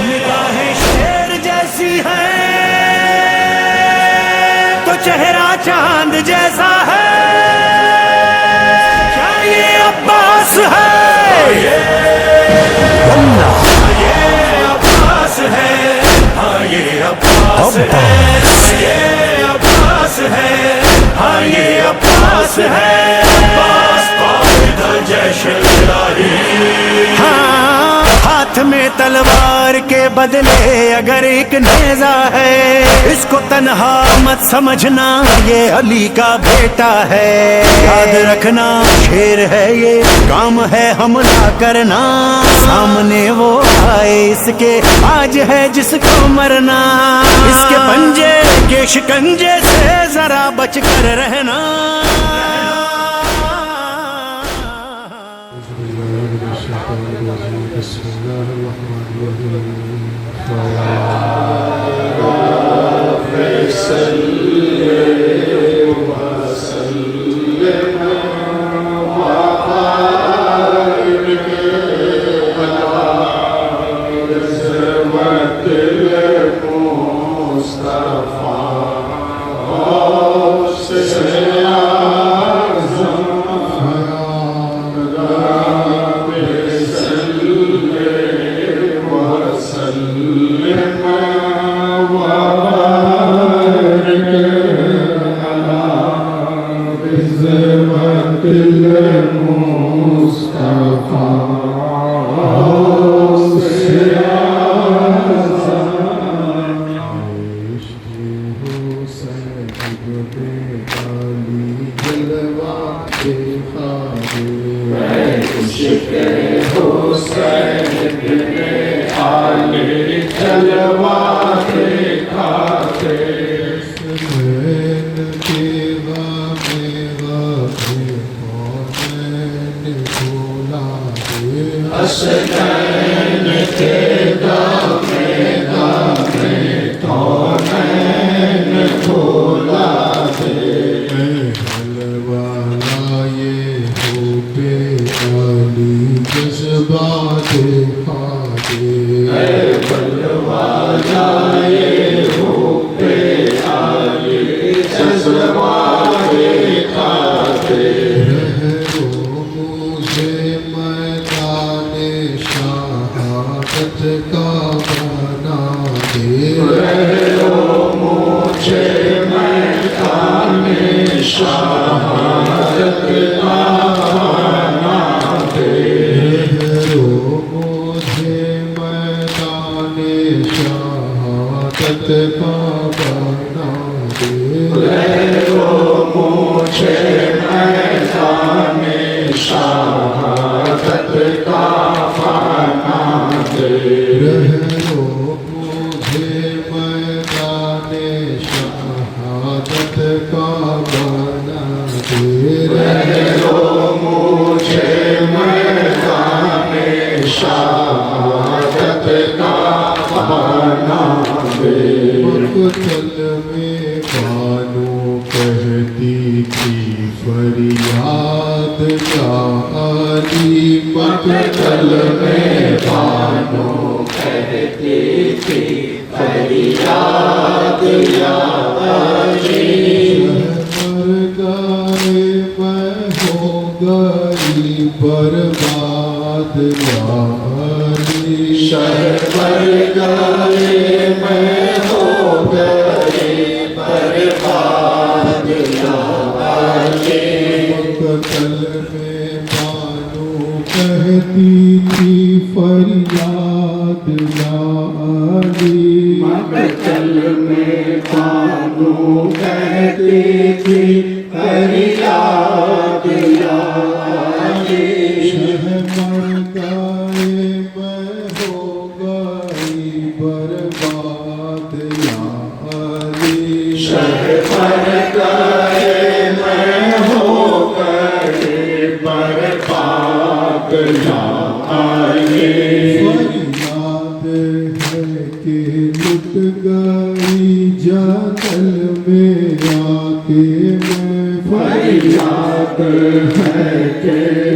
निगाहें शेर जैसी हैं तो चेहरा चांद जैसा है। क्या ये अब्बास है? ये अब्बास है। हाँ ये अब्बास है। ये अब्बास है। हाँ ये अब्बास है। अब्बास पायदल जैश इलाही। हाँ हाथ में तलवार के बदले अगर एक नेजा है, इसको तन्हा मत समझना, ये अली का बेटा है। याद रखना शेर है ये, काम है हमला करना, सामने वो आए इसके आज है जिसको मरना। इसके पंजे के शिकंजे से जरा बच कर रहना।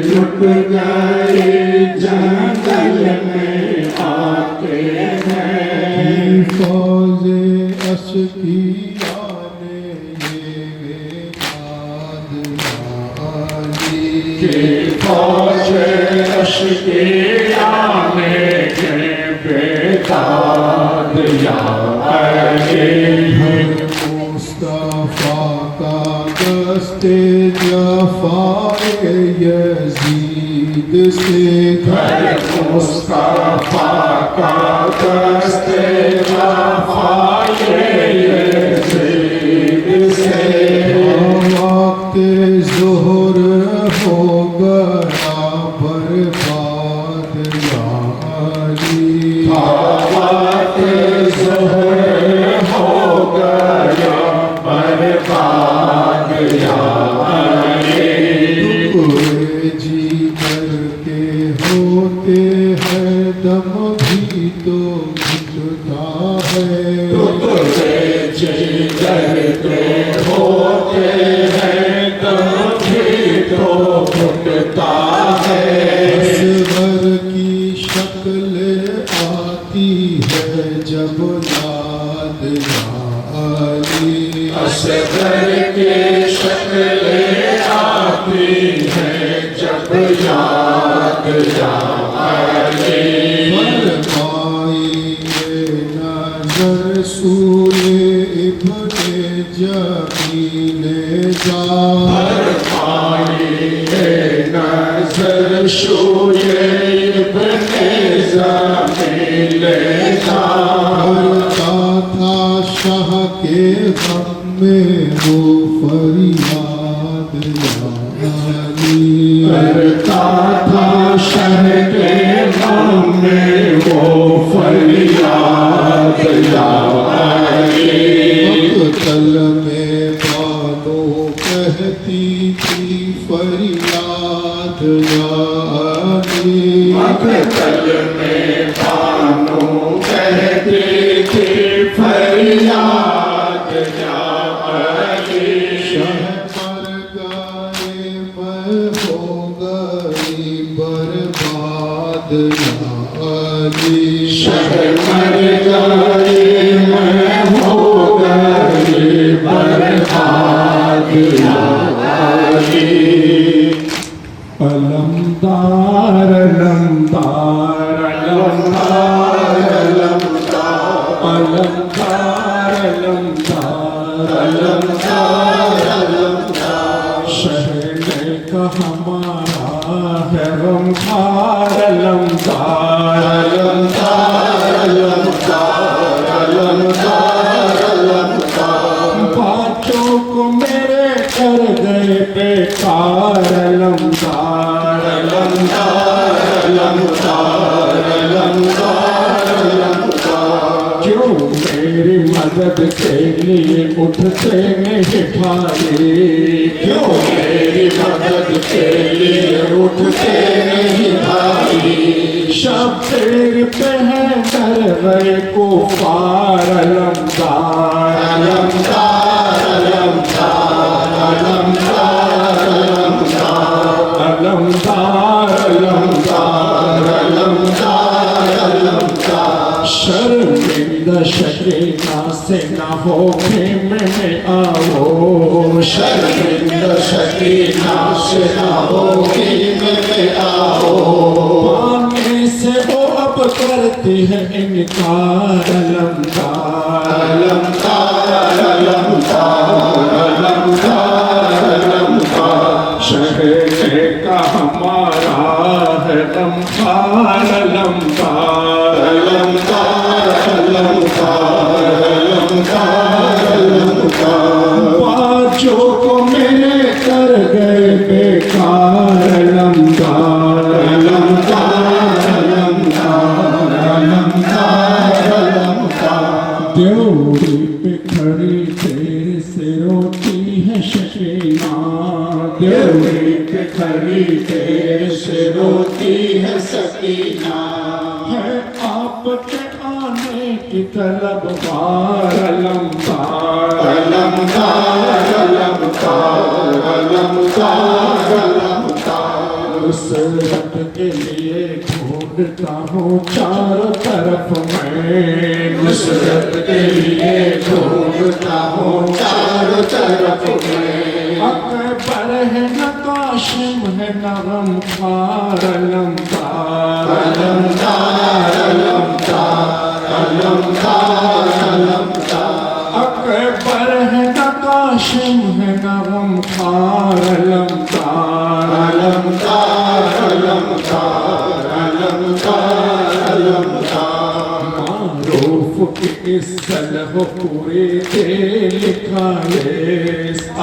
लुट गए जंगल में आके आने के बेदाद या अली मुस्तफा का दस्ते जफाए यजीद से घर मुस्तफा का दस्ते वफाए यज़ीद से वक्त ज़ोहर हो गया बर्बाद या अली वक्त ज़ोहर हो गया बर्बाद या अली टुकड़े जिगर के होते हैं दम भी तो घुटता है टुकड़े जिगर के होते हैं दम भी तो घुटता है असगर की शक्ल आती है जब याद या अली असगर की शक्ल आती है जब याद या अली फरमाइए नजर सूरे इब्ने जमीले जा फरमाइए नज़र शोए इब्ने ज़मीले जा करता था शाह के गम में वो फरियाद या अली करता था शह के गम में वो फरियाद या अली मक्तल में बानो कहती थी फरियाद या अली मक्तल में बानो कहती थी फरियाद या अली शह मर गए मैं हो गई बर्बाद या अली शह मर गई मैं हो गई बर्बाद या अली अलमदार अलमदार अलमदार अलमदार अलमदार अलमदार शहर का हमारा है गमखार अलमदार अलमदार अलमदार अलमदार बातों को मेरे कर गए बेकार अलमदार अलमदार अलमदार अलमदार अलमदार क्यों मेरी मदद के लिए उठते नहीं भाई क्यों मेरी मदद के लिए उठते नहीं भाई शब्द पे है डर गए कुफार अलमदार अलमदार अलमदार अलमदार अलमदार अलमदार अलमदार अलमदार शर्मिंदा शकीना से ना हो में आओ शर्मिंदा शकीना से ना हो में आओ पाने से वो अब करती है इनकार अलमदार अलमदार अलमदार अलमदार अलमदार शहर का हमारा है गमखार अलमदार अलमदार अलमदार अलमदार अलमदार बाजों को मेरे कर गए बेकार अलमदार अलमदार अलमदार अलमदार अलमदार देवरी पे खड़ी तेरे से रोती है शकीना देवरी पे खड़ी तेरे से रोती है सकीना है आपके आने की तलब बार अलमदार अलमदार अलमदार अलमदार अलमदार उस रब के लिए ढूंढता हूँ चारों तरफ मैं नुसरत के लिए ढूंढता हूँ चारों तरफ में अकबर है नकाश है नगम खार अलमदार अलमदार अलमदार अलमदार अलमदार अकबर है नकाशिम है नगम खार अलमदार अलमदार अलमदार अलमदार अलमदार मारूफ की इस सलह पूरे दे लिखा है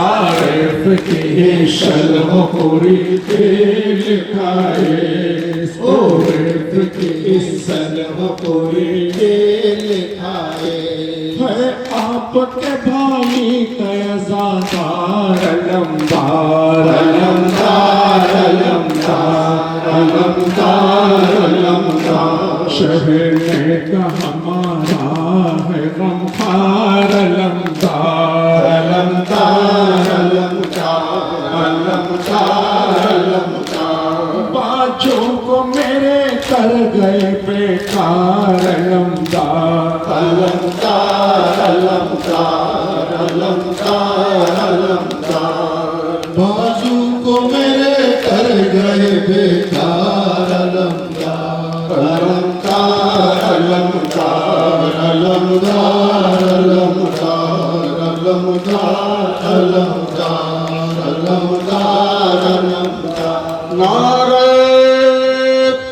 आरिफ की सलह पूरी दे लिखा है आरिफ की सलह पूरी दे लिखा है आपके भाई कयज़ादार अलमदार अलमदार अलमदार अलमदार अलमदार शहर का हमारा है गमखार अलमदार अलमदार अलमदार अलमदार अलमदार बाजों को मेरे कर गए बेकार अलमदार अलमदार अलमदार अलमदार अलमदार बाजू को मेरे कर गए बेकार अलमदार अलमदार अलमदार अलमदार अलमदार अलमदार अलमदार अलमदार अलमदार नारे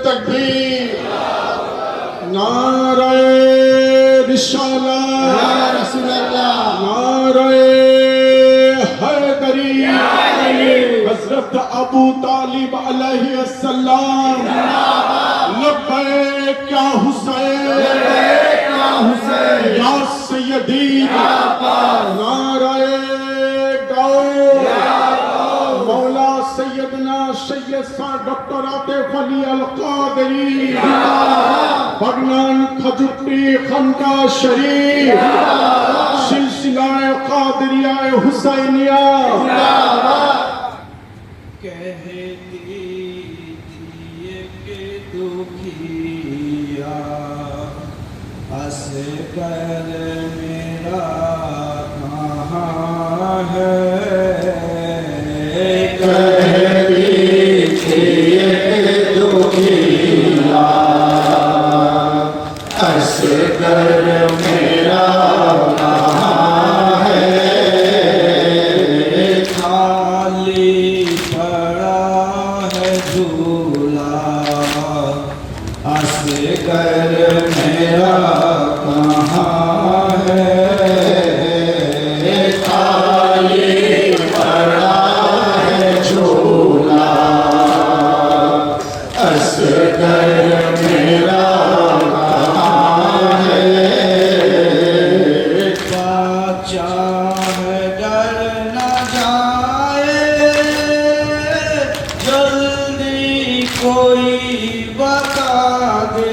तकबीर नारे रिसालत या रसूल अल्लाह नारे हैदरी हजरत अबू तालिब अलैहिस्सलाम लब्बैक या हुसैन या हुसैन या सैयदी नारे गौ मौला सैयदना सैयद सा डॉक्टर आतिफ अली अल कादरी बगनान खजुट्टी खनका शरीफ सिलसिला कादरिया हुसैनिया कहती थी कि दुखिया असगर मेरा कहाँ है कहती थी दुखिया असगर मेरा कहाँ है खाली पड़ा है झूला असगर मेरा कहाँ है खाली पड़ा है झूला असगर मेरा कहाँ है बच्चा है डर न जाए जल्दी कोई बता दे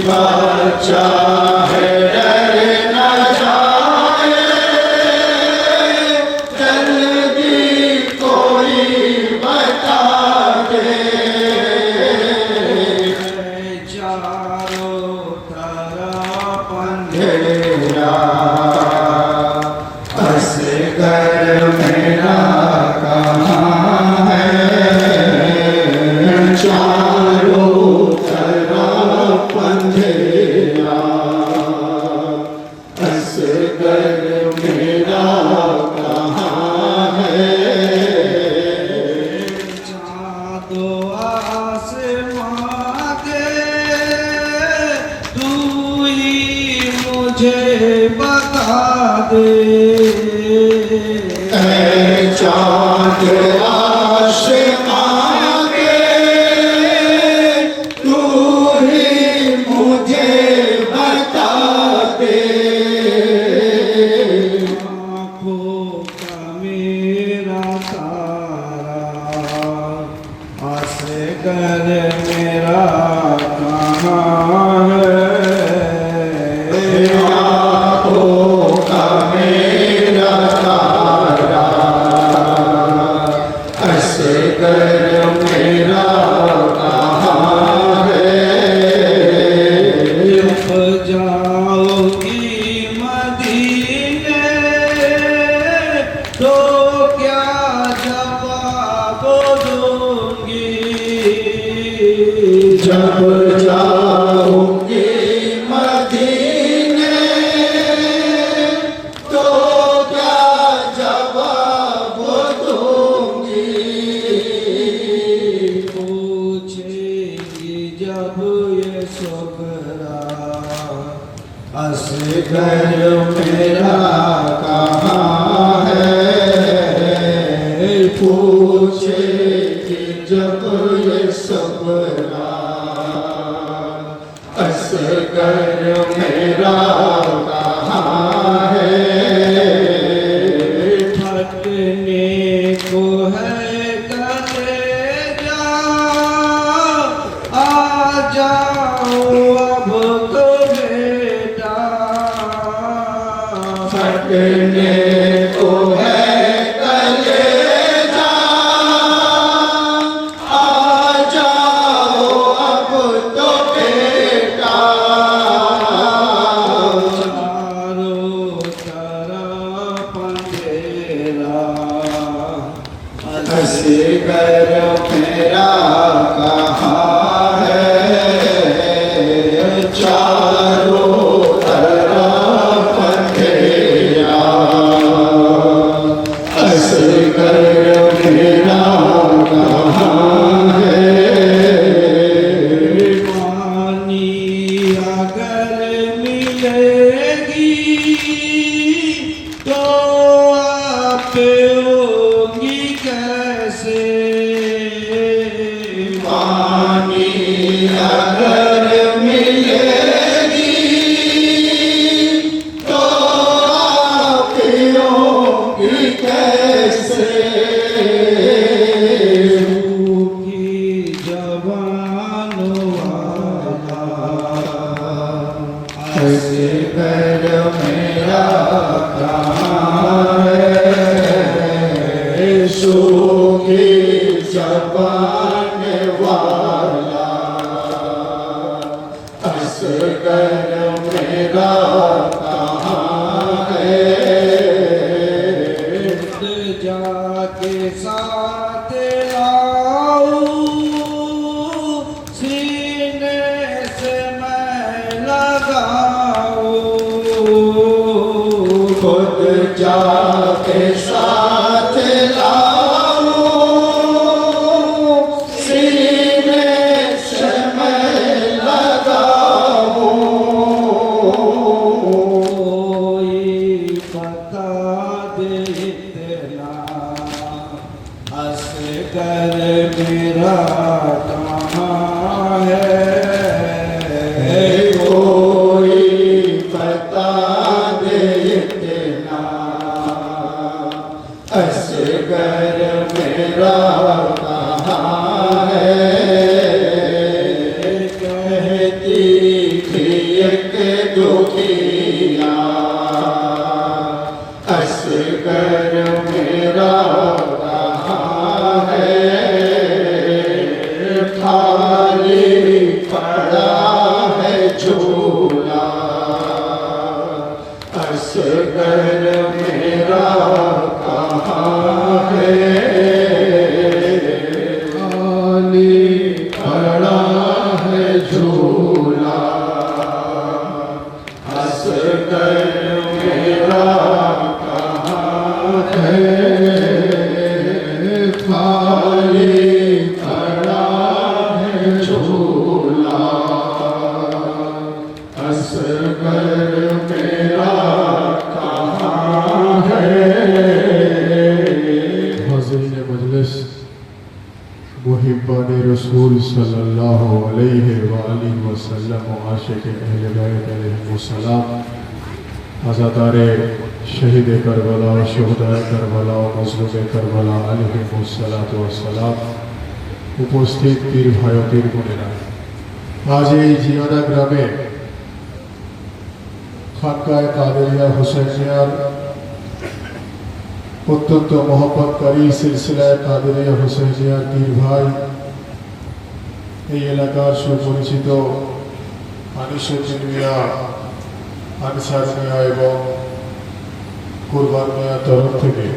बच्चा है डर न जाए जल्दी कोई बता दे चारों तरफ अंधेरा असगर मेरा कहाँ है चारों तरफ अंधेरा असगर मेरा कहाँ है चाँदो आसमां के तू ही मुझे बता दे ऐ चाँद आसमां के तू ही मुझे बता दे आँखों का मेरा तारा असगर मेरा कहाँ है आँखों का मेरा तारा असगर मेरा कहाँ है जब जाओगी मदीने तो क्या जवाब जब जाऊंगी मदीने तो क्या जवाब दूंगी पूछेगी जब ये सुगरा असगर मेरा कहाँ है पूछेगी जब ये सबरा असगर मेरा कहाँ है फटने को है कलेजा आ जाओ अब तो बेटा फटने को है कलेजा आ जाओ अब तो बेटा चारों तरफ अंधेरा असगर मेरा कहाँ है चारों तरफ अंधेरा असगर मेरा कहाँ है पानी अगर मिलेगी तो आप होगी कैसे पानी अगर मिलेगी तो आप पियोगी कैसे सूखी जवान वाला असगर मेरा कहाँ है सूखी जबान वाला असगर मेरा कहाँ है जाके साथ लाऊं सीने से मैं लगाऊं खुद जाके साथ लाऊं सीने से मैं लगाऊं कोई बता दे इतना असगर मेरा कहाँ है कोई बता दे इतना असगर मेरा कहाँ है कहती थी एक दुखिया असगर मेरा कहाँ है खाली पड़ा है झूला असगर मेरा कहाँ है खाली पड़ा है झूला असगर मेरा कहाँ है खाली पड़ा है झूला असगर मेरा कहाँ है हाज़रीन मजलिस मुहिब्बान रसूल सल्लल्लाहु अलैहि वसल्लम व आशिक़ अहले बैत अलैहिमुस्सलाम आज़ादारे शहीद करबला शुहदाए करबला मज़लूम करबला अलैहिमुस्सलातु वस्सलाम উপস্থিত পীর ভাই ও পীর বোনেরা আজ এই জিয়াদা গ্রামে খানকায়ে কাদেরিয়া হুসাইনিয়ার অত্যন্ত মহব্বতকারী সিলসিলায় কাদেরিয়া হুসাইনিয়ার পীর ভাই এই এলাকার সুপরিচিত আনিসুদ্দিন মিয়া আনসার মিয়া এবং কুরবান মিয়ার তরফ থেকে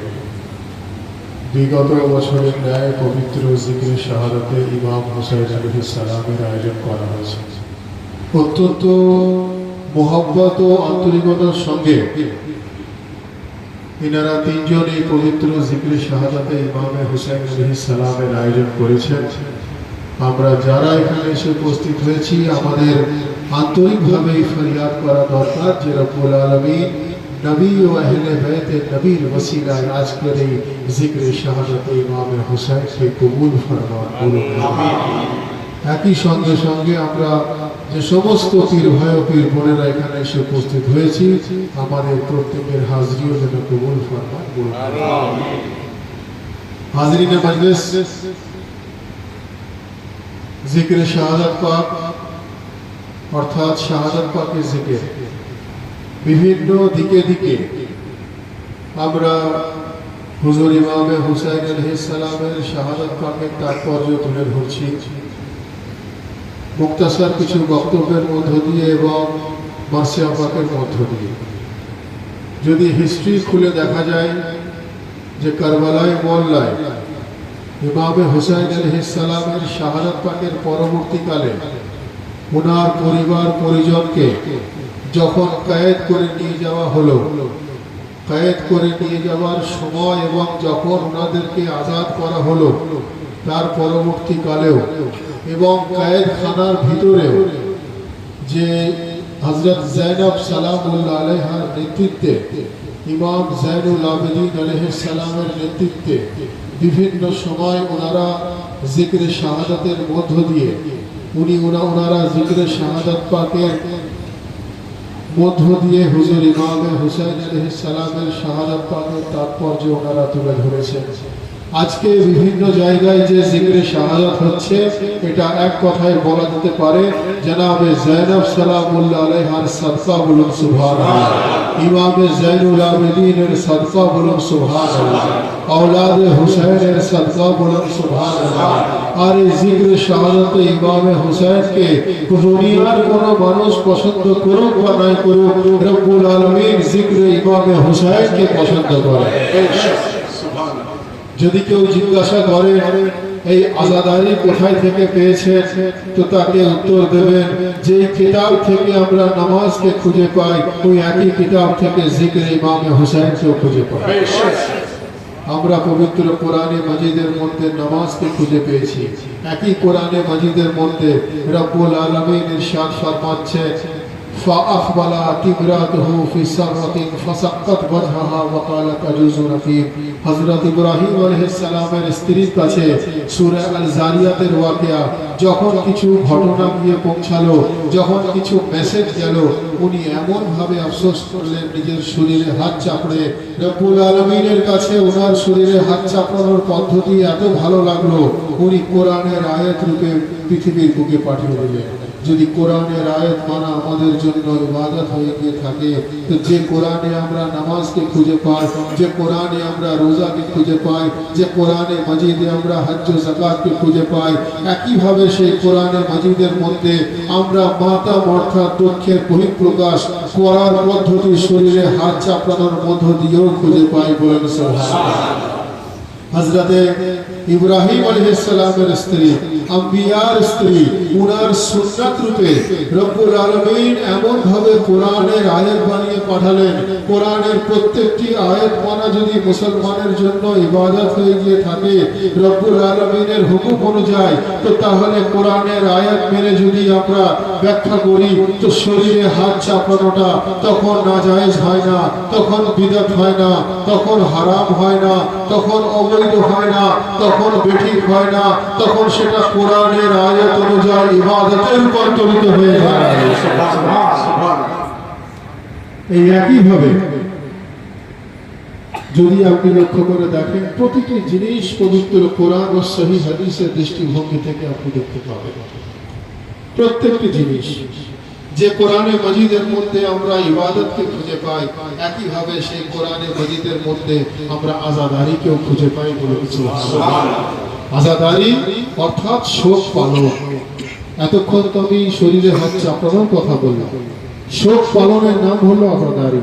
বিগত বছরের ন্যায় পবিত্র জিকির শাহাদাতে ইমাম হুসাইন আলাইহিস সালামের আয়োজন করা হয়েছে। অত্যন্ত মোহব্বত ও আন্তরিকতার সঙ্গে এনারা তিনজন এই পবিত্র জিকির শাহাদাতে ইমাম হুসাইন আলাইহিস সালামের আয়োজন করেছেন। আমরা যারা এখানে এসে উপস্থিত হয়েছি আমাদের আন্তরিকভাবে ফরিয়াদ করা দরকার যে রব্বুল আলামিন নবী ও আহলে বাইতে নবীর ওসিলায় আজকের এই জিকির শাহাদাতে ইমাম হুসাইনকে কবুল ফরমান করুন। একই সঙ্গে সঙ্গে আমরা যে সমস্ত পীর ভাই ও পীর বোনেরা এখানে এসে উপস্থিত হয়েছি আমাদের প্রত্যেকের হাজরিও যেন কবুল ফরমান করুন। হাজরিনে মজলিস, জিকির শাহাদাত পাক অর্থাৎ শাহাদাত পাকের জিকির বিভিন্ন দিকে দিকে আমরা হুজুর ইমাম হুসাইন আলাইহিস সালামের শাহাদাত পাকের তাৎপর্য তুলে ধরছি মুক্তাসার কিছু বক্তব্যের মধ্য দিয়ে এবং মারসিয়া পাকের মধ্য দিয়ে। যদি হিস্ট্রি খুলে দেখা যায় যে কারবালায় মহল্লায় ইমাম হুসাইন আলাইহিস সালামের শাহাদাত পাকের পরবর্তীকালে ওনার পরিবার পরিজনকে যখন কয়েদ করে নিয়ে যাওয়া হলো, কয়েদ করে নিয়ে যাওয়ার সময় এবং যখন ওনাদেরকে আজাদ করা হলো তার পরবর্তীকালেও এবং কয়েদখানার ভিতরেও যে হযরত যায়েনব সালামুল্লাহ আলাইহার নেতৃত্বে ইমাম যায়নুল আবেদিন আলাইহিস সালামের নেতৃত্বে বিভিন্ন সময় ওনারা জিকির শাহাদাতের মধ্য দিয়ে ওনারা জিকির শাহাদাত পাকের মধ্য দিয়ে হুজুর ইমাম হুসাইন আলাইহিস সালামের শাহাদাত পাকের তাৎপর্য ওনারা তুলে ধরেছেন। আজকে বিভিন্ন জায়গায় যে জিকির শাহাদাত হচ্ছে এটা এক কথায় বলা যেতে পারে জনাবে যায়েনব সালামুল্লাহ আলাইহার সাদকা বলুন সুবহানাল্লাহ, ইমামে যায়নুল আবেদিনের সাদকা বলুন সুবহানাল্লাহ, औलादे हुसैन सदका बोलो सुभान और जिक्र शहादत इमाम हुसैन के दुनियार कोनो मानुष पसंद करुक बा নাই করুক রব্বুল আলামিন जिक्र इमाम हुसैन के पसंद করে। যদি কেউ জিজ্ঞাসা করে এই আজাদারি কোথায় থেকে পেয়েছেন তো তাকে উত্তর দেবেন যে কিতাব থেকে আমরা নামাজকে খুঁজে পাই ওই একই কিতাব থেকে जिक्र इमाम हुसैनকে খুঁজে পাই। আমরা পবিত্র কোরআনে মাজিদের মধ্যে নামাজকে খুঁজে পেয়েছি, একই কোরআনে মাজিদের মধ্যে রব্বুল আলামিন ইরশাদ ফরমাচ্ছেন ফাআখবালা তিবরাতুহু ফি সাররাতিন ফাসাক্কাত ওয়াজহাহা ওয়া ক্বালাত আজুজু রাফিক। হযরত ইব্রাহিম আলাইহিস সালামের স্ত্রীর কাছে সূরা আল জারিয়াতের ওয়াকিয়া যখন কিছু ঘটনা গিয়ে পৌঁছালো, যখন কিছু মেসেজ গেল, উনি এমন ভাবে আফসোস করলেন নিজের শরীরে হাত চাপড়ে। রব্বুল আলামিনের কাছে ওনার শরীরে হাত চাপড়ানোর পদ্ধতি এত ভালো লাগলো উনি কোরআনের আয়াত রূপে পৃথিবীর বুকে পাঠিয়ে দিলেন। যদি কোরআনের আয়াত মানা আমাদের জন্য ইবাদত হয়ে গিয়ে থাকে তো যে কোরআনে আমরা নামাজকে খুঁজে পাই, যে কোরআনে আমরা রোজাকে খুঁজে পাই, যে কোরআনে মাজিদে আমরা হজ্জ ও যাকাতকে খুঁজে পাই, একইভাবে সেই কোরআনে মাজিদের মধ্যে আমরা মাতা অর্থাৎ দুঃখের বহিঃপ্রকাশ করার পদ্ধতি শরীরে হাত চাপড়ানোর মধ্য দিয়েও খুঁজে পাই। বলেন সুবহানাল্লাহ। হযরতে ইব্রাহিম আলাইহিস সালামের স্ত্রী আম্বিয়ার স্ত্রী উনার সুন্নাত রূপে রব্বুল আলামিন এমন ভাবে কোরআনের আয়াত বানিয়ে পাঠালেন, কোরআনের প্রত্যেকটি আয়াত মানা যদি মুসলমানের জন্য ইবাদত হয়ে গিয়ে থাকে রব্বুল আলামিনের হুকুম অনুযায়ী তো তাহলে কোরআনের আয়াত মেনে যদি আমরা ব্যাখ্যা করি তো শরীরে হাত চাপানোটা তখন নাজায়েজ হয় না, তখন বিদআত হয় না, তখন হারাম হয় না, তখন অবৈধ হয় না, তখন বেঠিক হয় না, তখন সেটা কোরআনের আয়াত অনুযায়ী ইবাদতে রূপান্তরিত হয়ে যায়। এই একই ভাবে যদি আপনি লক্ষ্য করে দেখেন প্রতিটি জিনিস পবিত্র কোরআন ও সহিহ হাদিসের দৃষ্টিভঙ্গি থেকে আপনি দেখতে পাবেন। প্রত্যেকটি জিনিস যে কোরআনে মাজিদের মধ্যে আমরা ইবাদতকে খুঁজে পাই একইভাবে সেই কোরআনে মাজিদের মধ্যে আমরা আযাদারিকেও খুঁজে পাই। বলে সুবহানাল্লাহ। আযাদারি অর্থাৎ শোক পালন। এতক্ষণ তো আমি শরীরে হাত চাপড়ানোর কথা বললাম। শোক পালনের নাম হলো আযাদারি,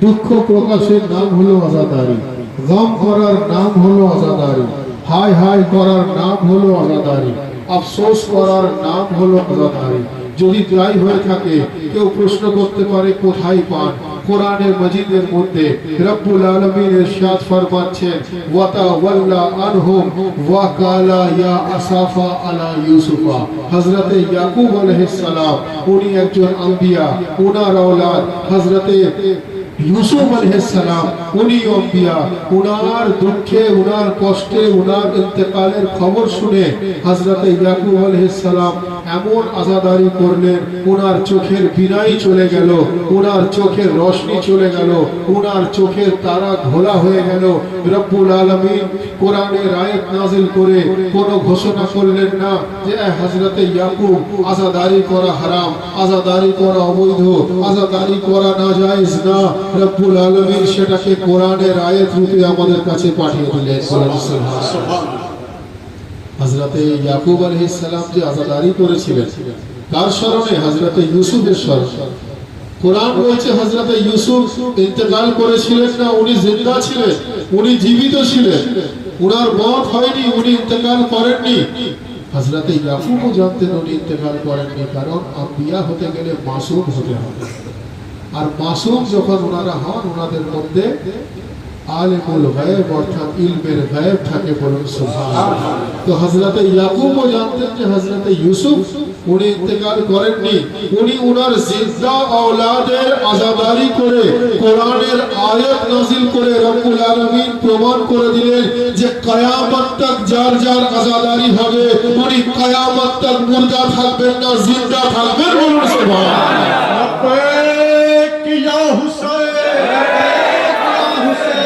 দুঃখ প্রকাশের নাম হলো আযাদারি। গম করার নাম হলো আজাদারি, হাই হাই করার নাম হলো আজাদারি, আফসোস করার নাম হলো আজাদারি। যদি তাই হয়ে থাকে, কেউ প্রশ্ন করতে পারে কোথায় পান? কোরআনের মাজিদের মধ্যে রব্বুল আলামিন ইরশাদ ফরমাচ্ছেন, ওয়াতাওয়াল্লা আনহুম ওয়া কালা ইয়া আসাফা আলা ইউসুফা। হযরতে ইয়াকুব আলাইহিস সালাম উনি একজন আম্বিয়া, ওনার আওলাদ হযরতে ইউসুফ আলাইহিস সালাম উনি আম্বিয়া। ওনার দুঃখে, ওনার কষ্টে, ওনার ইন্তেকালের খবর শুনে হযরতে ইয়াকুব আলাইহিস সালাম এমন আজাদারি করলেন, ওনার চোখের বিনাই চলে গেল, ওনার চোখের রোশনি চলে গেল, ওনার চোখের তারা ঘোলা হয়ে গেল। রব্বুল আলামিন কোরআনের আয়াত নাযিল করে কোনো ঘোষণা করলেন না যে হযরতে ইয়াকুব আজাদারি করা হারাম, আজাদারি করা অবৈধ, আজাদারি করা নাজায়েজ না। রব্বুল আলামিন সেটাকে কোরআনের আয়াত রূপে আমাদের কাছে পাঠিয়ে দিলেন। সুবহানাল্লাহ। হযরতে ইয়াকুব আলাইহিস সালাম যে আজাদারি করেছিলেন, কার স্মরণে? হযরতে ইউসুফের স্মরণে। কোরআন বলছে হযরতে ইউসুফ ইন্তেকাল করেছিলেন না, উনি জিন্দা ছিলেন, উনি জীবিত ছিলেন, উনার মওত হয়নি, উনি ইন্তেকাল করেননি। হযরতে ইয়াকুবও জানতেন উনি ইন্তেকাল করেননি, কারণ আম্বিয়া হতে গেলে মাসুম হতে হবে। আর মাসুম যখন ওনারা হন, ওনাদের মধ্যে আলিমুল গায়ব অর্থাৎ ইলমের গায়ব থাকে, বলুন সুবহানাল্লাহ। তো হযরতে ইয়াকুবও জানতেন যে হযরতে ইউসুফ উনি ইন্তেকাল করেননি, উনি ওনার জিন্দা আওলাদের আজাদারি করে কোরআনের আয়াত নাযিল করে রব্বুল আলামিন প্রমাণ করে দিলেন যে কিয়ামত তক যার যার আজাদারি হবে, উনি কিয়ামত তক মুর্দা থাকবেন না, জিন্দা থাকবেন, বলুন সুবহানাল্লাহ। लब्बैक या हुसैन,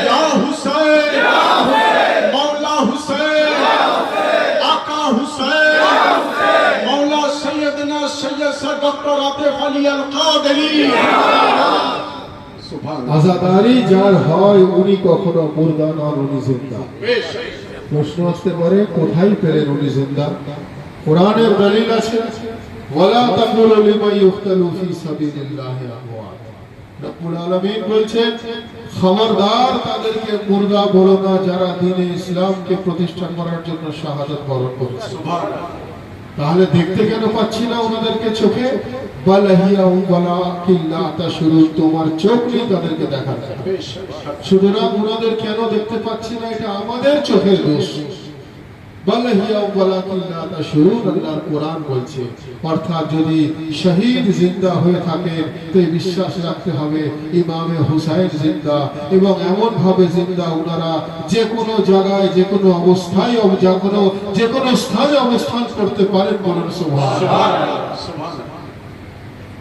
या हुसैन, मौला हुसैन, आका हुसैन, मौला सैयदना सैयद सर डॉक्टर आतिफ अली अल कादरी। আজাদারি যার হয় উনি কখনো মুর্দা নন, উনি জিন্দা। প্রশ্ন আসতে পারে কোথায় পেলেন উনি জিন্দা? কোরআনের দলিল আছে, ওয়ালা তাকুলু লিমান ইউকতালু ফি সাবিলিল্লাহি আমওয়াত। রব্বুল আলামিন বলছেন, খবরদার তাদেরকে মুর্দা বলো না যারা দ্বীনে ইসলামকে প্রতিষ্ঠা করার জন্য শাহাদাত বরণ করেছে। তাহলে দেখতে কেন পাচ্ছি না ওনাদেরকে চোখে? বালাহিয়া ওয়ালা কিল্লা তাশরু, তোমার চোখ নেই তাদেরকে দেখার। সুতরাং ওনাদের কেন দেখতে পাচ্ছি না, এটা আমাদের চোখের দোষ। বালাহিয়া ওয়ালা কিল্লা তাশরু, আল্লাহর কোরআন বলছে। অর্থাৎ যদি শহীদ জিন্দা হয়ে থাকে তো বিশ্বাস রাখতে হবে ইমামে হুসাইন জিন্দা, এবং এমন ভাবে জিন্দা ওনারা যে কোনো জায়গায়, যে কোনো অবস্থায়, যে কোনো স্থানে অবস্থান করতে পারেন, বলুন সুবহানাল্লাহ।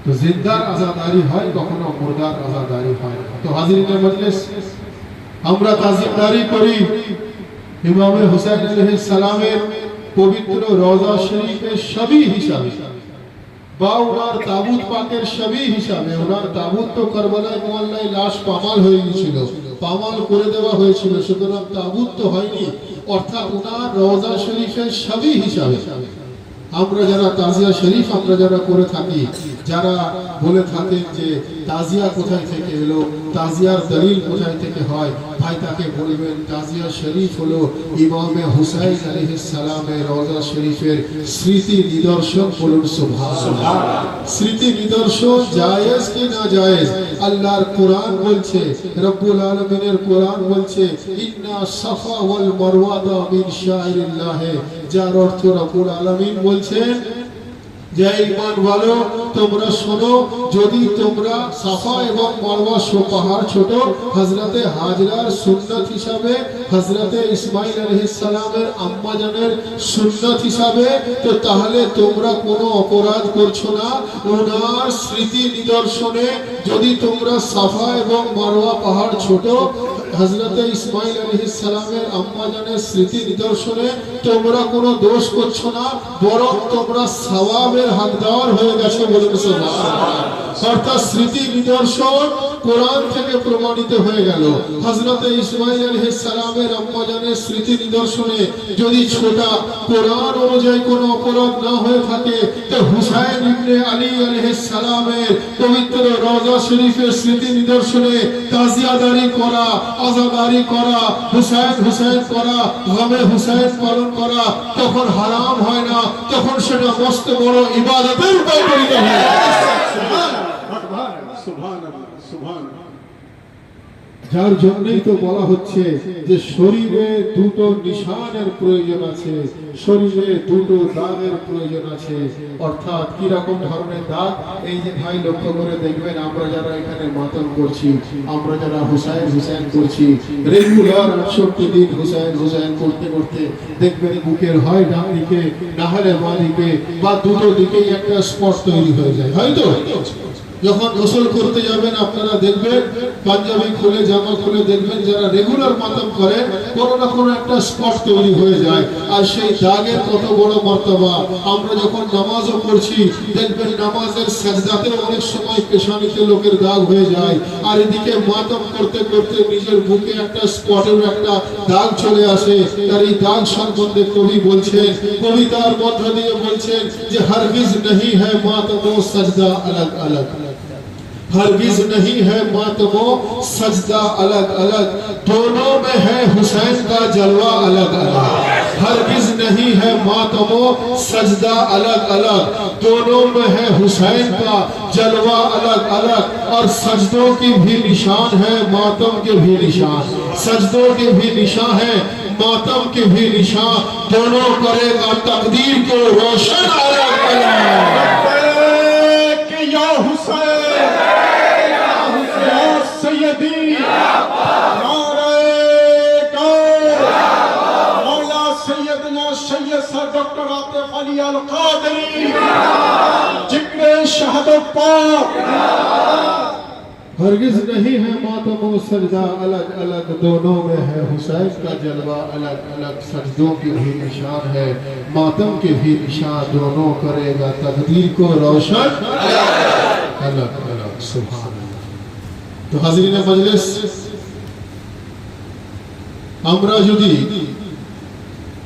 তো জিন্দার আজাদারি হয়, কখনো মুর্দার আজাদারি হয়। তো হাজিরিনে মজলিস, আমরা তাজিমদারি করি ইমামে হুসাইন আলাইহিস সালামের পবিত্র রওজা শরীফের শবি হিসাবে, বা ওনার তাবুত পাকের শবি হিসাবে। ওনার তাবুত তো কারবালায় মুআল্লায় লাশ পামাল হয়ে গিয়েছিল, পামাল করে দেওয়া হয়েছিল, সুতরাং তাবুত তো হয়নি। অর্থাৎ ওনার রওজা শরীফের শবি হিসাবে আমরা যারা তাজিয়া শরীফ আমরা যারা করে থাকি, যারা বলে থাকেন যে তাজিয়া কোথায় থেকে এলো, তাজিয়ার দলিল কোথায় থেকে হয়, ভাই তাকে বলবেন তাজিয়া শরীফ হলো ইমামে হুসাইন আলাইহিস সালামের রওজা শরীফের স্মৃতি নিদর্শন, বলুন সুবহানাল্লাহ। স্মৃতি নিদর্শন জায়েজ কি না জায়েজ? আল্লাহর কোরআন বলছে, রব্বুল আলামিনের কোরআন বলছে, ইন্না সাফা ওয়াল মারওয়াতা মিন শাইরিল্লাহ, যার অর্থ রব্বুল আলামিন বলছেন যে ঈমান ওয়ালো তোমরা শোনো, যদি তোমরা সাফা এবং মারওয়া পাহাড় ছোট হযরতে হাজরার সুন্নাত হিসাবে, হযরতে ইসমাঈল আলাইহিস সালামের আম্মা জানের সুন্নাত হিসাবে, তো তাহলে তোমরা কোনো অপরাধ করছো না। ওনার স্মৃতি নিদর্শনে যদি তোমরা সাফা এবং মারওয়া পাহাড় ছোট হযরতে ইসমাঈল আলাইহিস সালামের আম্মা জানের স্মৃতি নিদর্শনে তোমরা কোনো দোষ করছো না, বরং তোমরা সওয়াবের হকদার হয়ে গেছো, বলুন সুবহানাল্লাহ। অর্থাৎ স্মৃতি নিদর্শন কোরআন থেকে প্রমাণিত হয়ে গেল। হযরত ইসমাঈল আলাইহিস সালামের আম্মাজানের স্মৃতি নিদর্শনে যদি ছোটা কোরআন অনুযায়ী কোনো অপরাধ না হয়ে থাকে, তো হুসাইন ইবনে আলী আলাইহিস সালামের পবিত্র রওজা শরীফের স্মৃতি নিদর্শনে তাজিয়াদারি করা, আযাদারি করা, হুসাইন হুসাইন করা, গমে হুসাইন পালন করা তখন হারাম হয় না, তখন সেটা মস্ত বড় ইবাদতের পরিণত হয়। সুবহানাল্লাহ, সুবহানাল্লাহ। যার জন্যই তো বলা হচ্ছে যে শরীরে দুটো নিশানের প্রয়োজন আছে, শরীরে দুটো দাগের প্রয়োজন আছে। অর্থাৎ কি রকম ধরনের দাগ? এই যে ভাই লক্ষ্য করে দেখবেন, আমরা যারা এখানে মাতম করছি, আমরা যারা হুসাইন হুসাইন করছি, রেগুলার 68 দিন হুসাইন হুসাইন করতে করতে দেখবেন বুকের হয় ডান দিকে না হলে বাঁ দিকে বা দুটো দিকেই একটা স্পট তৈরি হয়ে যায়, হয়তো যখন গোসল করতে যাবেন আপনারা দেখবেন পাঞ্জাবি খুলে জামা খুলে দেখবেন যারা রেগুলার মাতম করেন কোনো না কোনো একটা স্পট তৈরি হয়ে যায়। আর সেই দাগের কত বড় মর্তবা! আমরা যখন নামাজও পড়ছি দেখবেন নামাজের সাজদাতে অনেক সময় পেশানিতে লোকের দাগ হয়ে যায়, আর এদিকে মাতম করতে করতে নিজের বুকে একটা স্পটের একটা দাগ চলে আসে। তার এই দাগ সম্বন্ধে কবি বলছেন, কবিতার মধ্য দিয়ে বলছেন যে হরগিজ नहीं है मातम ও सजदा अलग अलग, हरगिज नहीं है मातमो सजदा अलग अलग, दोनों में है हुसैन का जलवा अलग अलग। हरगिज नहीं है मातमो सजदा अलग अलग, दोनों में है हुसैन का जलवा अलग अलग। और सजदों की भी निशान है, मातम के भी निशान, सजदों के भी निशान है, मातम के भी निशान, दोनों करेगा तकदीर को रोशन अलग अलग। कि या हुसैन, या सैयदी, नारे मौला सैयदना सैयद सर डॉक्टर आतिफ अली अल कादरी, जिक्र शहादत पाक। हरगिज नहीं है मातम व सजदा अलग अलग, दोनों में है हुसैन का जलवा अलग अलग। सजदों की भी निशान है, मातम के भी निशान, दोनों करेगा तकदीर को रोशन अलग अलग। सुभान अल्लाह। तो हाज़रीन मजलिस, আমরা যদি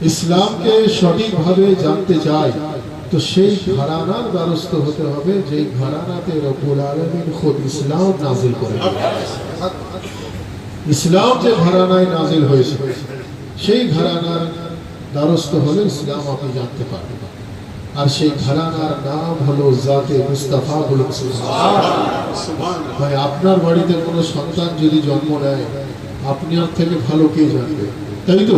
ইসলামকে সঠিকভাবে জানতে চাই তো সেই ঘরানার দ্বারস্থ হতে হবে যে ঘরানাতে রব্বুল আলামিন খুদ ইসলাম নাজিল করেন। ইসলাম যে ঘরানায় নাজিল হয়েছে সেই ঘরানার দ্বারস্থ হলে ইসলাম আপনি জানতে পারবেন। আর সেই ঘরানার নাম হলো জাতে মুস্তাফা। বলুন সুবহানাল্লাহ। ভাই আপনার বাড়িতে কোনো সন্তান যদি জন্ম নেয় আপনি আর থেকে ভালো কে জানবে, তাই তো?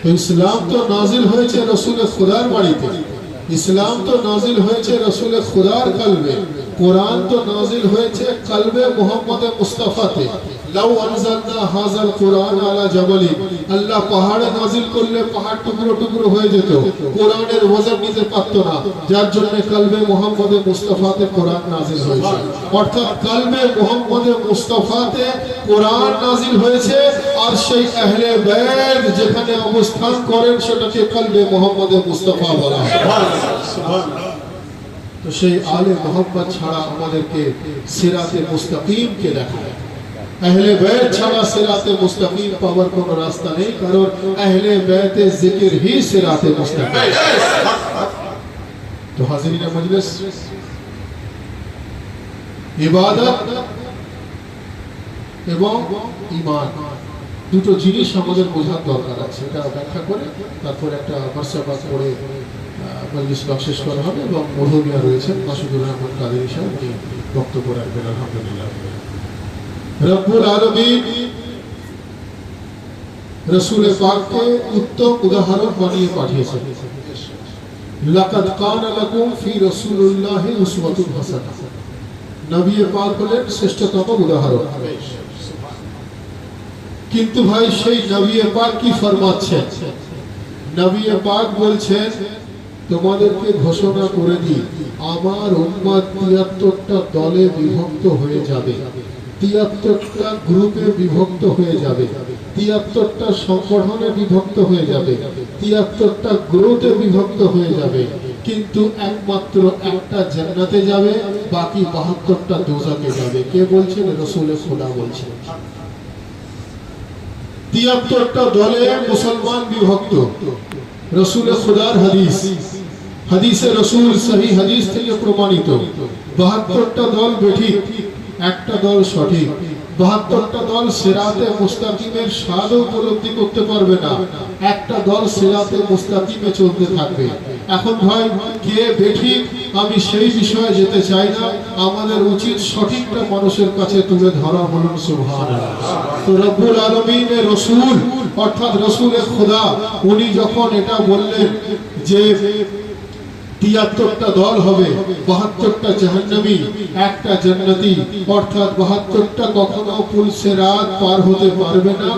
তো ইসলাম তো নাজিল হয়েছে রাসূলে খুদার বাড়িতে, ইসলাম তো নাজিল হয়েছে রাসূলে খুদার কলবে, কোরআন তো নাজিল হয়েছে কলবে মুহাম্মদ মুস্তাফাতে। লাউ আনজালনা হাযাল কুরআন আলা জাবালিন, আল্লাহ পাহাড়ে নাজিল করলে পাহাড় টুকরো টুকরো হয়ে যেত, কোরআনের ওজন নিতে পারত না, যার জন্য কলবে মুহাম্মদ মুস্তাফাতে কোরআন নাজিল হয়েছে। অর্থাৎ কলবে মুহাম্মদ মুস্তাফাতে কোরআন নাজিল হয়েছে, আর সেই আহলে বাইত যেখানে অবস্থান করেন সেটাকে কলবে মুহাম্মদ মুস্তাফা বলা হয়। তো সেই আলে মোহাম্মদ ছাড়া আমাদেরকে সিরাতে মুস্তাকিমকে দেখায়। আহলে বাইত ছাড়া সিরাতে মুস্তাকিম পাওয়ার কোনো রাস্তা নেই, কারণ আহলে বাইতে জিকির হি সিরাতে মুস্তাকিম। তো হাজিরিন মজলিস, ইবাদত এবং ঈমান দুটো জিনিস আমাদের বোঝার দরকার আছে। এটা ব্যাখ্যা করে তারপর একটা ফালসাফা পড়ে মজলিস শেষ করা হবে এবং মরহুমিয়া রয়েছেন মাসুদুর রহমান কাদেরী সাহেব, উনি বক্তব্য রাখবেন। আলহামদুলিল্লাহ। রব্বুল আলামিন রাসূল পাককে উত্তম উদাহরণ বানিয়ে পাঠিয়েছেন। লাকাদ কানা লাকুম ফি রাসূলিল্লাহি উসওয়াতুন হাসানাহ। নবী পাক হলেন শ্রেষ্ঠতম উদাহরণ। কিন্তু ভাই সেই নবী পাক কি ফরমাচ্ছেন? নবী পাক বলছেন তোমাদেরকে ঘোষণা করে দিই আমার উম্মত ৭৩টা দলে বিভক্ত হয়ে যাবে, ৭৩টা গ্রুপে বিভক্ত হয়ে যাবে, ৭৩টা সংগঠনে বিভক্ত হয়ে যাবে, ৭৩টা গ্রুপে বিভক্ত হয়ে যাবে, কিন্তু একমাত্র একটা জান্নাতে যাবে বাকি 72টা দোজাকে যাবে। কে বলছেন? রাসূলে খোদা বলছেন। 73টা দলে মুসলমান বিভক্ত। রাসূলে খোদার হাদিস, হাদিসে রাসূল সহি হাদিস থেকে প্রমাণিত। 72টা দল বেঠিক, একটা দল সঠিক। 72টা দল সিরাতে মুস্তাকিমের স্বাদ উপলব্ধি করতে পারবে না, একটা দল সিরাতে মুস্তাকিমে চলতে থাকবে। এখন ভাই কে বেঠিক আমি সেই বিষয়ে যেতে চাই না, আমাদের উচিত সঠিকটা মানুষের কাছে তুলে ধরা। বলুন সুবহানাল্লাহ। তো রব্বুল আলামিনের রাসূল অর্থাৎ রাসূলে খোদা উনি যখন এটা বললেন যে 73টা দল হবে, 72টা জাহান্নামী, একটা জান্নাতি, অর্থাৎ 72টা কখনো পুলসিরাত পার হতে পারবে না,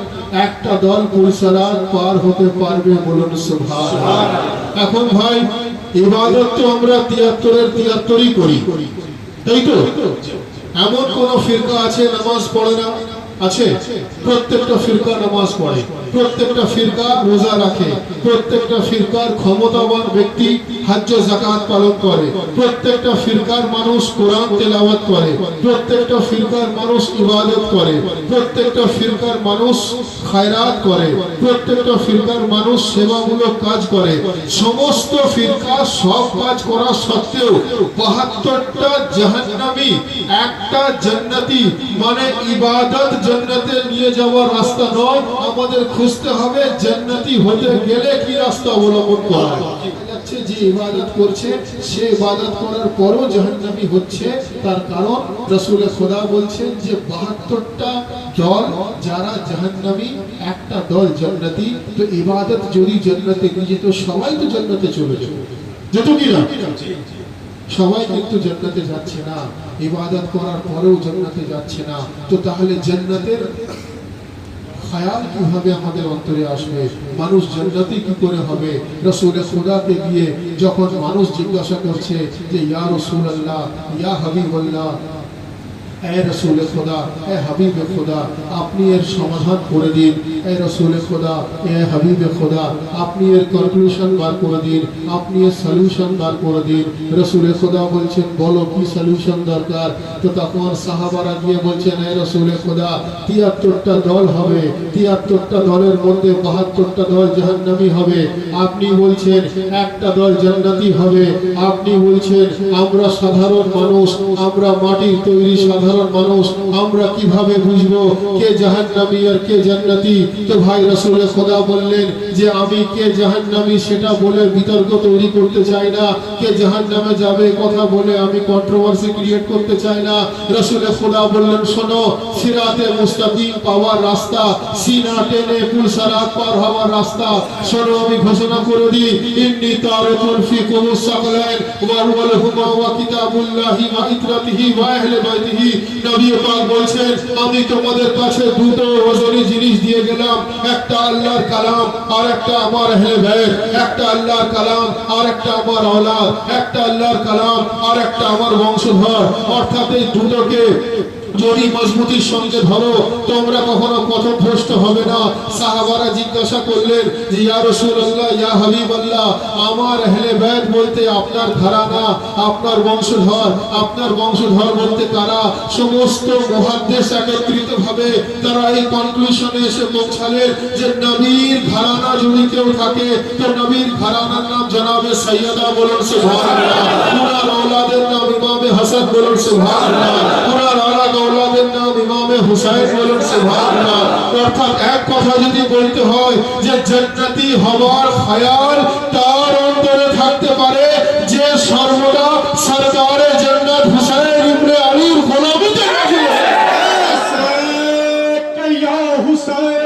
একটা দল পুলসিরাত পার হতে পারবে। বলুন সুবহানাল্লাহ। এখন ভাই ইবাদত তো আমরা 73-এর 73ই করি, তাই তো? এমন কোন ফিরকা আছে নামাজ পড়ে না? আছে। প্রত্যেকটা ফিরকা নামাজ পড়ে, প্রত্যেকটা ফিরকা রোজা রাখে, প্রত্যেকটা ফিরকার ক্ষমতাবান ব্যক্তি হজ্জ যাকাত পালন করে, প্রত্যেকটা ফিরকার মানুষ কোরআন তেলাওয়াত করে, প্রত্যেকটা ফিরকার মানুষ ইবাদত করে, প্রত্যেকটা ফিরকার মানুষ খায়রাত করে, প্রত্যেকটা ফিরকার মানুষ সেবামূলক কাজ করে। সমস্ত ফিরকা সব কাজ করা সত্ত্বেও 72টা জাহান্নামী, একটা জান্নাতি, মানে ইবাদত জান্নাতে নিয়ে যাওয়ার রাস্তা নয়। আমাদের খুঁজতে হবে জান্নাতি হতে গেলে কি রাস্তা অবলম্বন করা যাচ্ছে। যে ইবাদত করছে সে ইবাদত করার পরও জাহান্নামী হচ্ছে, তার কারণ রাসূলে খোদা বলছেন যে 72টা দল যারা জাহান্নামী, একটা দল জান্নাতি। তো ইবাদত যদি জান্নাতে নিয়ে যেত সবাই তো জান্নাতে চলে যেত কি না? সবাই কিন্তু জান্নাতে যাচ্ছে না, ইবাদত করার পরেও জান্নাতে যাচ্ছে না। তো তাহলে জান্নাতের খায়াল কিভাবে আমাদের অন্তরে আসবে? মানুষ জান্নাতি কি করে হবে? রাসূলে খোদাকে গিয়ে যখন মানুষ জিজ্ঞাসা করছে যে ইয়া রাসূলুল্লাহ, ইয়া হাবিবাল্লাহ, এ রাসূলে খোদা, এ হাবিবে খোদা, আপনি এর সমাধান করে দিন। এ রাসূলে খোদা, এ হাবিবে খোদা, আপনি এর কনক্লুশন বার করে দিন, আপনি এর সলিউশন বার করে দিন। রাসূলে খোদা বলছেন বলো কি সলিউশন দরকার? তো তখন সাহাবারা গিয়ে বলছেন এ রাসূলে খোদা 73টা দল হবে, 73টা দলের মধ্যে 72টা দল জাহান্নামী হবে। আপনি বলছেন একটা দল জান্নাতি হবে। আপনি বলছেন আমরা সাধারণ মানুষ, আমরা মাটির তৈরি সাধারণ মানুষ, আমরা কিভাবে বুঝবো কে জাহান্নামী আর কে জান্নাতি? তো ভাই রাসূলে খোদা বললেন যে আমি কে জাহান্নামী সেটা বলে বিতর্ক তৈরি করতে চাই না, কে জাহান্নামে যাবে কথা বলে আমি কন্ট্রোভার্সি ক্রিয়েট করতে চাই না। রাসূলে খোদা বললেন শোনো, সিরাতে মুস্তাকিম পাওয়ার রাস্তা, সিনা টেনে পুলসিরাত পার হওয়ার রাস্তা। শোনো আমি ঘোষণা করে দিই, ইন্নী তারিকুন ফিকুম সাকলাইন ওয়া হুমা ওয়া কিতাবুল্লাহি ওয়া ইতরাতিহি ওয়া আহলে বাইতিহি। নবী পাক বলছেন আমি তোমাদের কাছে দুটো ওজনী জিনিস দিয়ে গেলাম, একটা আল্লাহর কালাম আর একটা আমার আহলে বাইত, একটা আল্লাহর কালাম আর একটা আমার আওলাদ, একটা আল্লাহর কালাম আর একটা আমার বংশধর। অর্থাৎ এই দুটোকে যদি মজবুতির সঙ্গে ধরো তোমরা কখনো পথভ্রষ্ট হবে না। সাহাবারা জিজ্ঞাসা করলেন যে ইয়া রাসূলুল্লাহ, ইয়া হাবিবাল্লাহ, আমার আহলে বাইত বলতে আপনার ঘরানা, আপনার বংশধর, আপনার বংশধর বলতে কারা? সমস্ত মুহাদ্দিস একত্রিতভাবে তারা এই কনক্লুশনে এসে পৌঁছালেন যে নবীর ঘরানা যদি কেউ থাকে তো নবীর ঘরানার নাম জনাবে সাইয়্যিদা। বলুন সুবহানাল্লাহ। ওনার আওলাদের নাম ইমামে হাসান। বলুন সুবহানাল্লাহ। ওনার আওলাদের নাম ইমামে হুসাইন। বলুন সুবহানাল্লাহ। অর্থাৎ এক কথা যদি বলতে হয় যে জান্নাতি হওয়ার খায়াল তার অন্তরে থাকতে পারে যে সর্বদা সরকারে জান্নাত হুসাইন ইবনে আলীর গোলামিতে রাখে। ইয়া হুসাইন,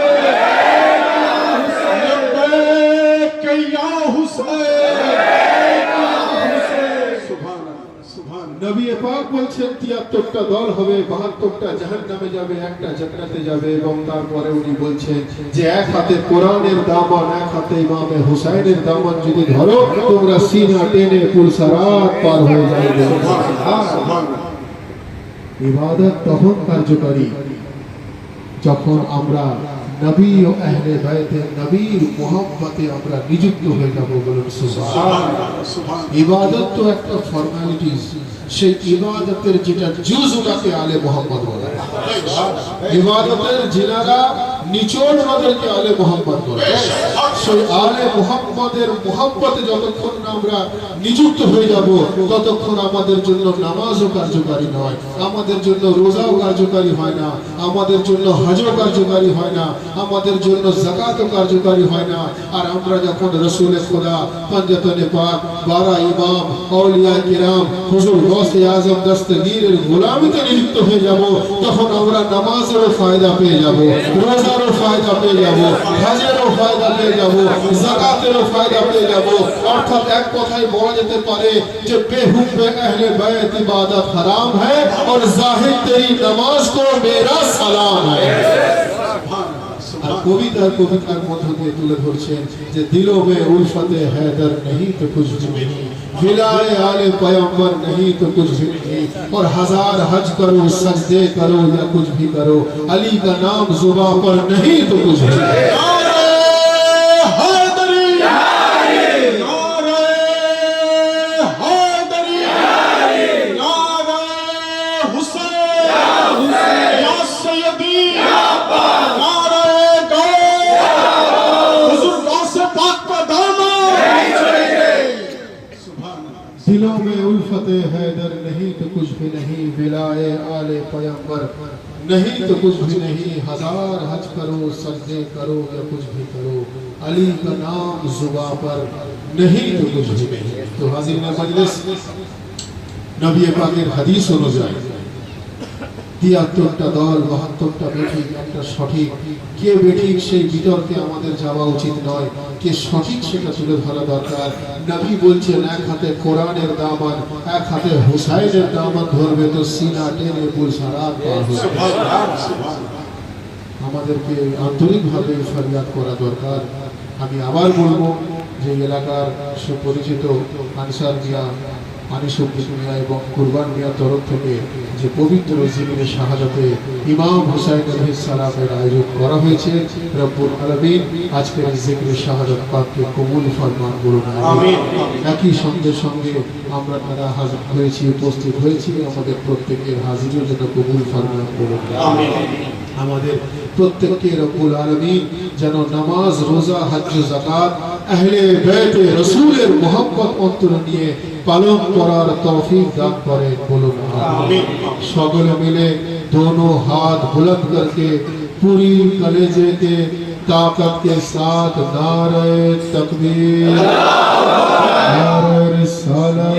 লব্বৈক ইয়া হুসাইন। নবী পাক বলছেন 73টা দল হবে, 72টা জাহান্নামে যাবে, একটা জান্নাতে যাবে। এবং তারপরে উনি বলছেন যে এক হাতে কোরআনের দামান, এক হাতে ইমামে হুসাইনের দামান যদি ধরো তোমরা সিনা টেনে পুলসিরাত পার হয়ে যাবে। ইবাদত তখন কার্যকরী যখন আমরা নবী ও আহলে বাইতে নবীর মোহাব্বতে আমরা নিযুক্ত হয়ে যাব, বলুন সুবহানাল্লাহ। ইবাদত তো একটা ফর্মালিটিস, সেই ইবাদতের যেটা জুজ ওটাকে আলে মোহাম্মদ বলা হয়। ইবাদতের যিনারা নিচোড় ওনাদেরকে আলে মোহাম্মদ বলা হয়। সেই আলে মোহাম্মদের মোহাব্বতে যতক্ষণ না আমরা নিযুক্ত হয়ে যাব, ততক্ষণ আমাদের জন্য নামাজও কার্যকারী নয়, আমাদের জন্য রোজাও কার্যকারী হয় না, আমাদের জন্য হজও কার্যকারী হয় না, আমাদের জন্য যাকাতও কার্যকারী হয় না। আর আমরা যখন রসুলে খোদা পঞ্জতনে পাক 12 ইমাম আউলিয়া কিরাম হুজুর গৌসে আজম দস্তগীরের গোলামিতে নিযুক্ত হয়ে যাব, তখন আমরা নামাজেরও ফায়দা পেয়ে যাব, রোজারও ফায়দা পেয়ে যাব, হজেরও ফায়দা পেয়ে যাব, যাকাতেরও ফায়দা পেয়ে যাব। অর্থাৎ এক কথায় বলা যেতে পারে যে বেহুব্বে আহলে বাইত ইবাদত হারাম है और जाहिर तेरी नमाज को मेरा सलाम है। আর কবিতার মধ্য দিয়ে তুলে ধরছেন যে দিलों में उल्फत हैदर नहीं तो कुछ भी नहीं, विलाए आले पैगंबर नहीं तो कुछ भी नहीं, और हजार हज करो सजदे करो या कुछ भी करो, अली का नाम जुबान पर नहीं तो कुछ भी नहीं। दिलों में उल्फत हैदर नहीं तो कुछ भी नहीं, विलाए आले पैगंबर नहीं तो कुछ भी नहीं, हजार हज करो सजदे करो या कुछ भी करो, अली का नाम जुबान पर नहीं तो कुछ भी नहीं। तो हाजिर मजलिस, नबी पाकेर हदीस অনুযায়ী ৭৩টা দল ৭২টা বেঠিক, একটা সঠিক। কে বেঠিক সেই বিতর্কে আমাদের যাওয়া উচিত নয়, কে সঠিক সেটা তুলে ধরা দরকার। নবী বলছেন এক হাতে কোরআনের দামান, এক হাতে হুসাইনের দামান ধরবে তো সিনা টেনে পুলসারাত পার হবে। আমাদেরকে আন্তরিকভাবে ফরিয়াদ করা দরকার। আমি আবার বলবো যে এলাকার সুপরিচিত আনসার মিয়া, আনিসুদ্দিন মিয়া এবং কুরবান মিয়ার তরফ থেকে যে পবিত্র জিকিরে শাহাদাতে ইমাম হুসাইন আলাইহিস সালামের আয়োজন করা হয়েছে, রব্বুল আলামিন আজকের এই জিকিরে শাহাদাত পাককে কবুল ফরমান করুন, আমিন। একই সঙ্গে সঙ্গে আমরা তারা হাজির হয়েছি, উপস্থিত হয়েছি, আমাদের প্রত্যেকের হাজিরের জন্য কবুল ফরমান করুন, আমিন। আমাদের প্রত্যেককে রব্বুল আলামিন যেন নামাজ, রোজা, হজ, যাকাত আহলে বাইতে রাসূলের মোহাব্বত অন্তরে নিয়ে পালন করার তৌফিক দান করেন, বলুন আমিন। সকলে মিলে दोनों हाथ बुलंद करके पूरी कलेजे के ताकत के साथ नारे तकबीर, नारे रिसालत,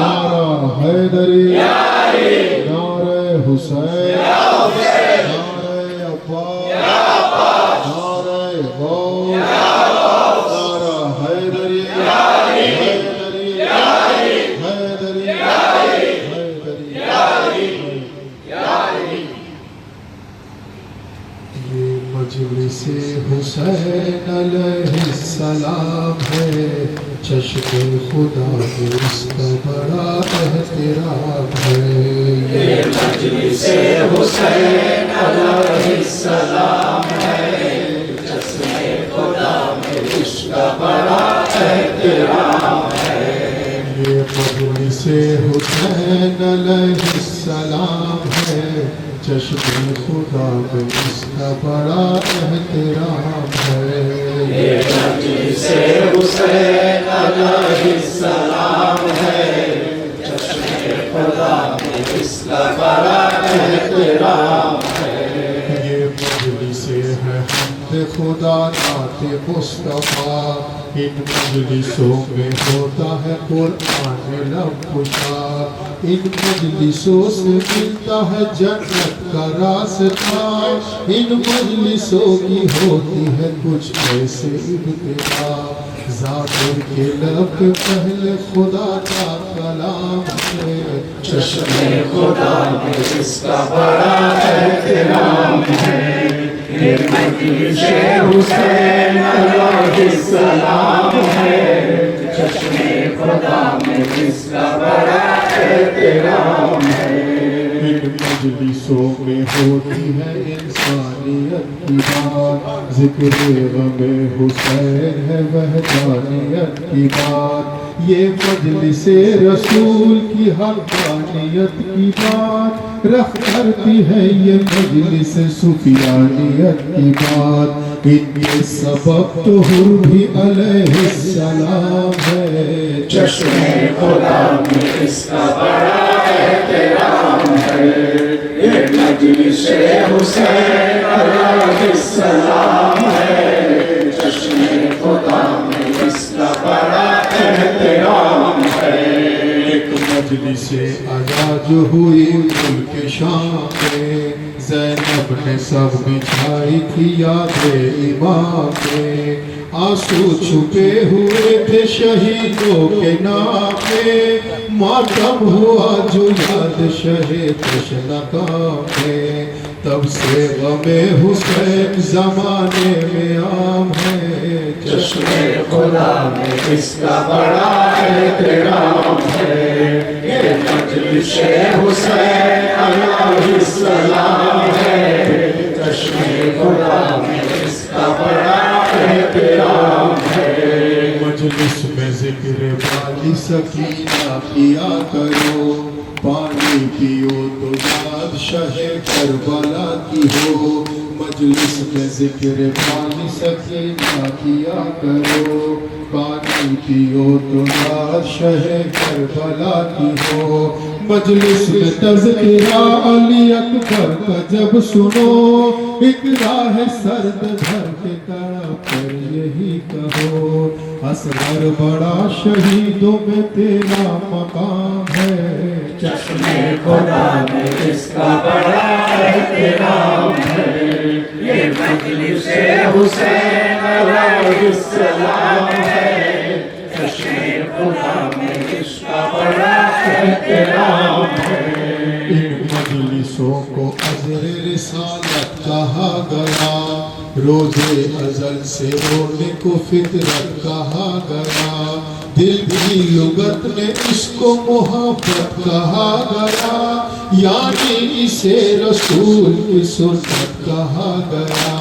नारा हैदरी, नारे हुसैन, नारे अब्बास, नारे गौस, नारा हैदरी, हैदरी, हैदरी, ये मजलिसे हुसैन अलैहिस्सलाम है, चश्मे खुदा में इसका बड़ा एहतराम है। ये मजलिसे हुसैन अलैहिस्सलाम है, चश्मे खुदा में इसका बड़ा एहतराम है। ये मजलिसे हुसैन अलैहिस्सलाम है, चश्मे खुदा में इसका बड़ा एहतराम है। ये मजलिसे हुसैन अलैहिस्सलाम है, चश्मे खुदा में इसका बड़ा एहतराम है। ये मजलिसे है हमदे खुदा नाते मुस्तफा, इन मजलिसों में होता है कुरान लब खुशा, इन मजलिसों से मिलता है जन्नत का रास्ता, इन मजलिसों की होती है कुछ ऐसे इब्तिदा, ज़ाकिर के लब पे पहले खुदा का कलाम है, चश्मे खुदा में इसका बड़ा एहतराम है। ये मजलिसे हुसैन अलैहिस्सलाम है, चश्मे खुदा में इसका बड़ा एहतराम है। इन मजलिसों में होती है इंसानियत की बात, जिक्र गमे हुसैन है वहदानियत की बात। ये मजलिस रसूल की हक़ानियत की बात रख करती है, ये मजलिस सुफियानियत की बात। इनके सबब तो हुर भी अलैहिस्सलाम है। चश्मे खुदा में इसका बड़ा एहतराम है। ये मजलिस हुसैन अलैहिस्सलाम है। चश्मे खुदा में इसका बड़ा एहतराम है। एक मजलिस अज़ा जो हुई मुल्क शाम में, ज़ैनब ने सब बिछाई थी यादे इमाम में। आंसू छुपे हुए थे शहीदों के नाम पे, मातम हुआ जो याद शहे तशनका में। तब से गमे हुसैन ज़माने में आम है। चश्मे खुदा में इसका बड़ा एहतराम है। ये मजलिस हुसैन अलैहिस्सलाम है। चश्मे खुदा में इसका बड़ा एहतराम है। मजलिस में जिक्र वाली सकीना किया करो, पानी पियो तो याद शहे करबला की हो। मजलिस में जिक्र वाली सकीना किया करो, पानी पियो तो याद शहे करबला की हो। मजलिस में तज़किरा अली अकबर का जब सुनो, इकरा है सर्द धर के तरफ पर यही कहो। असगर बड़ा शहीदों में तेरा मकाम है। चश्मे खुदा में इसका बड़ा एहतराम है। ये मजलिस हुसैन अलैहिस्सलाम है। चश्मे खुदा में इसका बड़ा एहतराम है। इन मजलिसों को अज़र रिसालत कहा गया, रोज़े अज़ल से रोने को फितरत कहा गया। दिल की लुगत में इसको मोहब्बत कहा गया, यानी इसे रसूल की सुन्नत कहा गया।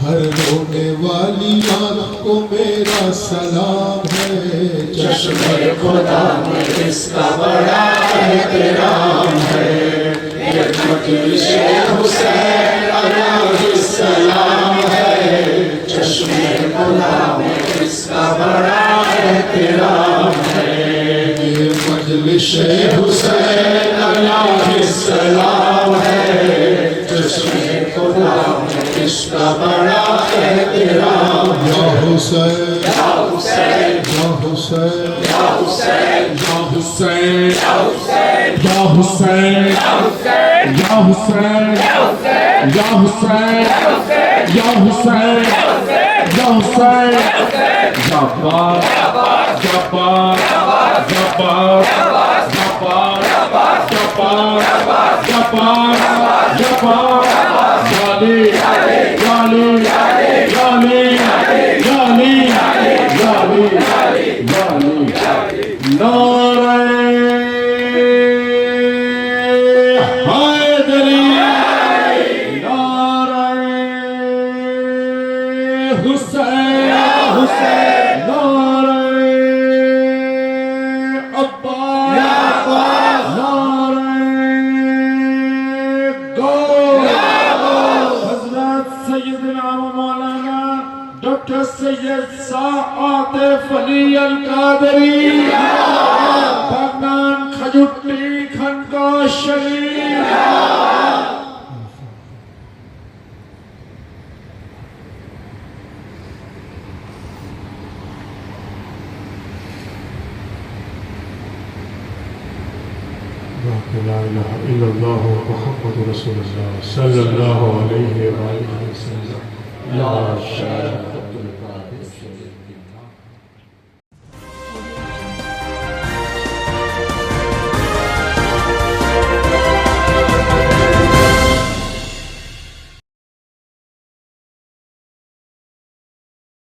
हर रोने वाली आँख को मेरा सलाम है। चश्मे खुदा में इसका बड़ा एहतराम है। ये मजलिस हुसैन अलैहिस्सलाम है। चश्मे खुदा में इसका बड़ा एहतराम है। ये मजलिस हुसैन अलैहिस्सलाम है। चश्मे खुदा में इसका बड़ा एहतराम है। या हुसैन या हुसैन या हुसैन या हुसैन या हुसैन या हुसैन या हुसैन या हुसैन या हुसैन या हुसैन या हुसैन या हुसैन जब्बार जब्बार जब्बार जब्बार जब्बार जब्बार जब्बार जाली जाली जाली जाली जाली जाली नारे हैदरी नारे हुसैन हुसैन नारे अब्बास नारे गो हज़रत सैयदना मौलाना डॉक्टर सैयद शाह आतिफ अली अल कादरी बागनान खजुट्टी खनका शरीफ। ला इलाहा इल्लल्लाह मुहम्मदुर रसूलुल्लाह सल्लल्लाहु अलैहि वसल्लम।